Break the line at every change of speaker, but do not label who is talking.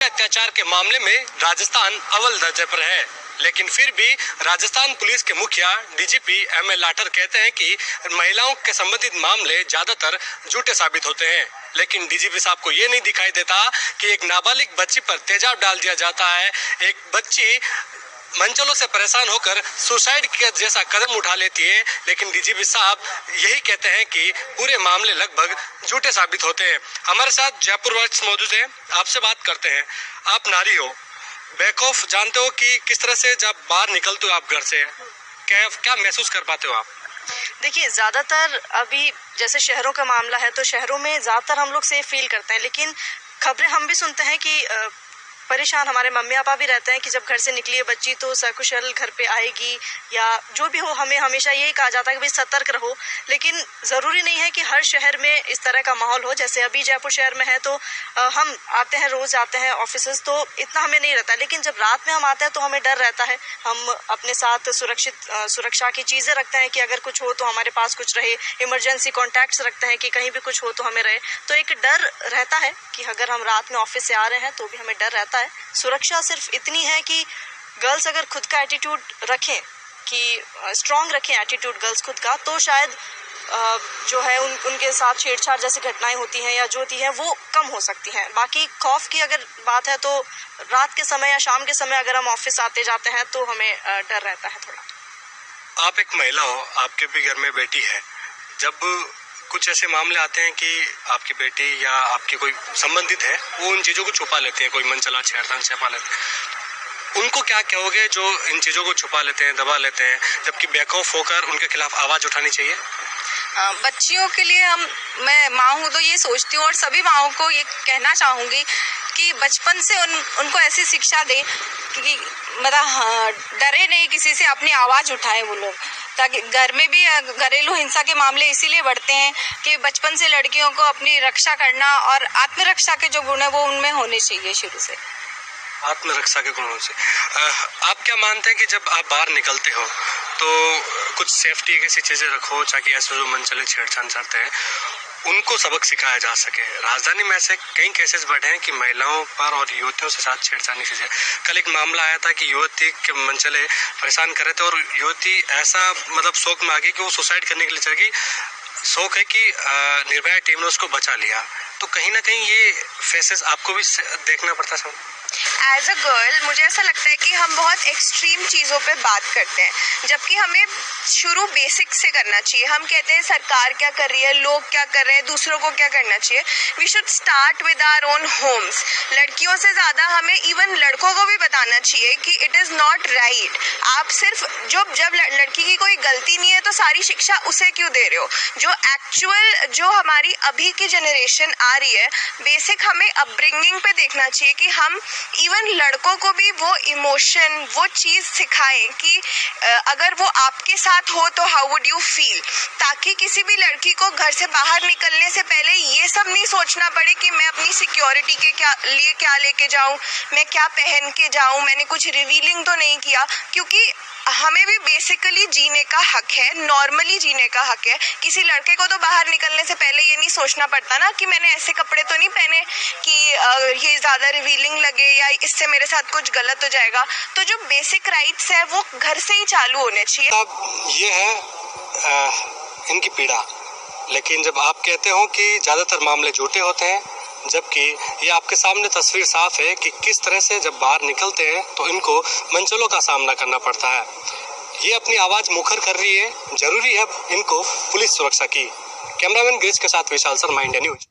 अत्याचार के मामले में राजस्थान अव्वल दर्जे पर है, लेकिन फिर भी राजस्थान पुलिस के मुखिया डीजीपी एमएल लाठर कहते हैं कि महिलाओं के संबंधित मामले ज्यादातर झूठे साबित होते हैं। लेकिन डीजीपी साहब को ये नहीं दिखाई देता कि एक नाबालिग बच्ची पर तेजाब डाल दिया जाता है, एक बच्ची मंचलों से परेशान होकर सुसाइड के जैसा कदम उठा लेती है, लेकिन डीजीपी साहब यही कहते हैं कि पूरे मामले लगभग झूठे साबित होते हैं। हमारे साथ जयपुर वॉइस मौजूद है, आपसे बात करते हैं। आप नारी हो, बैकऑफ जानते हो कि किस तरह से जब बाहर निकलते हो आप घर से, क्या महसूस कर पाते हो आप?
देखिए, ज़्यादातर अभी जैसे शहरों का मामला है तो शहरों में ज़्यादातर हम लोग सेफ फील करते हैं, लेकिन खबरें हम भी सुनते हैं कि परेशान हमारे मम्मी पापा भी रहते हैं कि जब घर से निकली है बच्ची तो सकुशल घर पे आएगी या जो भी हो। हमें हमेशा यही कहा जाता है कि भाई सतर्क रहो, लेकिन ज़रूरी नहीं है कि हर शहर में इस तरह का माहौल हो। जैसे अभी जयपुर शहर में है तो हम आते हैं, रोज़ आते हैं ऑफिसेज, तो इतना हमें नहीं रहता, लेकिन जब रात में हम आते हैं तो हमें डर रहता है। हम अपने साथ सुरक्षा की चीज़ें रखते हैं कि अगर कुछ हो तो हमारे पास कुछ रहे, इमरजेंसी कॉन्टैक्ट्स रखते हैं कि कहीं भी कुछ हो तो हमें रहे। तो एक डर रहता है कि अगर हम रात में ऑफिस से आ रहे हैं तो भी हमें डर रहता है। सुरक्षा सिर्फ इतनी है कि गर्ल्स अगर खुद का एटीट्यूड रखें, कि स्ट्रॉन्ग रखें एटीट्यूड गर्ल्स खुद का, तो शायद जो है उनके साथ छेड़छाड़ जैसी घटनाएं होती हैं या जो होती हैं वो कम हो सकती हैं। बाकी खौफ की अगर बात है तो रात के समय या शाम के समय अगर हम ऑफिस आते जाते हैं तो हमें डर रहता है थोड़ा।
आप एक महिला हो, आपके भी घर में बेटी है, जब कुछ ऐसे मामले आते हैं कि आपकी बेटी या आपके कोई संबंधित है वो उन चीज़ों को छुपा लेते हैं, कोई मनचला छेड़छाड़ छुपा लेते हैं, उनको क्या कहोगे जो इन चीज़ों को छुपा लेते हैं, दबा लेते हैं, जबकि बैकऑफ होकर उनके खिलाफ आवाज़ उठानी चाहिए?
बच्चियों के लिए मैं माँ हूँ तो ये सोचती हूँ और सभी माँओं को ये कहना चाहूँगी कि बचपन से उनको ऐसी शिक्षा दे कि मतलब डरे नहीं किसी से, अपनी आवाज़ उठाएं वो लोग, ताकि घर में भी घरेलू हिंसा के मामले इसीलिए बढ़ते हैं कि बचपन से लड़कियों को अपनी रक्षा करना और आत्मरक्षा के जो गुण है वो उनमें होने चाहिए शुरू से।
आत्मरक्षा के गुणों से आप क्या मानते हैं कि जब आप बाहर निकलते हो तो कुछ सेफ्टी की ऐसी चीज़ें रखो ताकि ऐसे जो मन चले छेड़छाड़ करते हैं उनको सबक सिखाया जा सके? राजधानी में ऐसे कई केसेस बढ़े हैं कि महिलाओं पर और युवतियों से साथ छेड़छाड़ की चीज़ें। कल एक मामला आया था कि युवती के मनचले परेशान कर रहे थे और युवती ऐसा मतलब शौक में आ गई कि वो सुसाइड करने के लिए चल गई। शौक है कि निर्भया टीम ने उसको बचा लिया। तो कहीं ना कहीं ये फेसेस आपको भी देखना पड़ता है।
एज अ गर्ल मुझे ऐसा लगता है कि हम बहुत एक्सट्रीम चीज़ों पे बात करते हैं, जबकि हमें शुरू बेसिक से करना चाहिए। हम कहते हैं सरकार क्या कर रही है, लोग क्या कर रहे हैं, दूसरों को क्या करना चाहिए। We should start with our own homes. लड़कियों से ज़्यादा हमें इवन लड़कों को भी बताना चाहिए कि इट इज़ नॉट राइट। आप सिर्फ जब लड़की की कोई गलती नहीं है तो सारी शिक्षा उसे क्यों दे रहे हो? जो हमारी अभी की जनरेशन आ रही है, बेसिक हमें अपब्रिंगिंग पे देखना चाहिए कि हम इवन लड़कों को भी वो इमोशन, वो चीज़ सिखाएं कि अगर वो आपके साथ हो तो हाउ वुड यू फील, ताकि किसी भी लड़की को घर से बाहर निकलने से पहले ये सब नहीं सोचना पड़े कि मैं अपनी सिक्योरिटी के क्या लेके जाऊं, मैं क्या पहन के जाऊं, मैंने कुछ रिवीलिंग तो नहीं किया। क्योंकि हमें भी बेसिकली जीने का हक है, नॉर्मली जीने का हक है। किसी लड़के को तो बाहर निकलने से पहले ये नहीं सोचना पड़ता ना कि मैंने ऐसे कपड़े तो नहीं पहने कि ये ज़्यादा रिवीलिंग लगे या इससे मेरे साथ कुछ गलत हो जाएगा। तो जो बेसिक राइट्स है वो घर से ही चालू होने चाहिए।
अब ये है इनकी पीड़ा, लेकिन जब आप कहते हो कि ज़्यादातर मामले झूठे होते हैं, जबकि ये आपके सामने तस्वीर साफ है कि किस तरह से जब बाहर निकलते हैं तो इनको मंचलों का सामना करना पड़ता है। ये अपनी आवाज़ मुखर कर रही है, जरूरी है इनको पुलिस सुरक्षा की। कैमरामैन गिरीश के साथ विशाल सर, माय इंडिया न्यूज।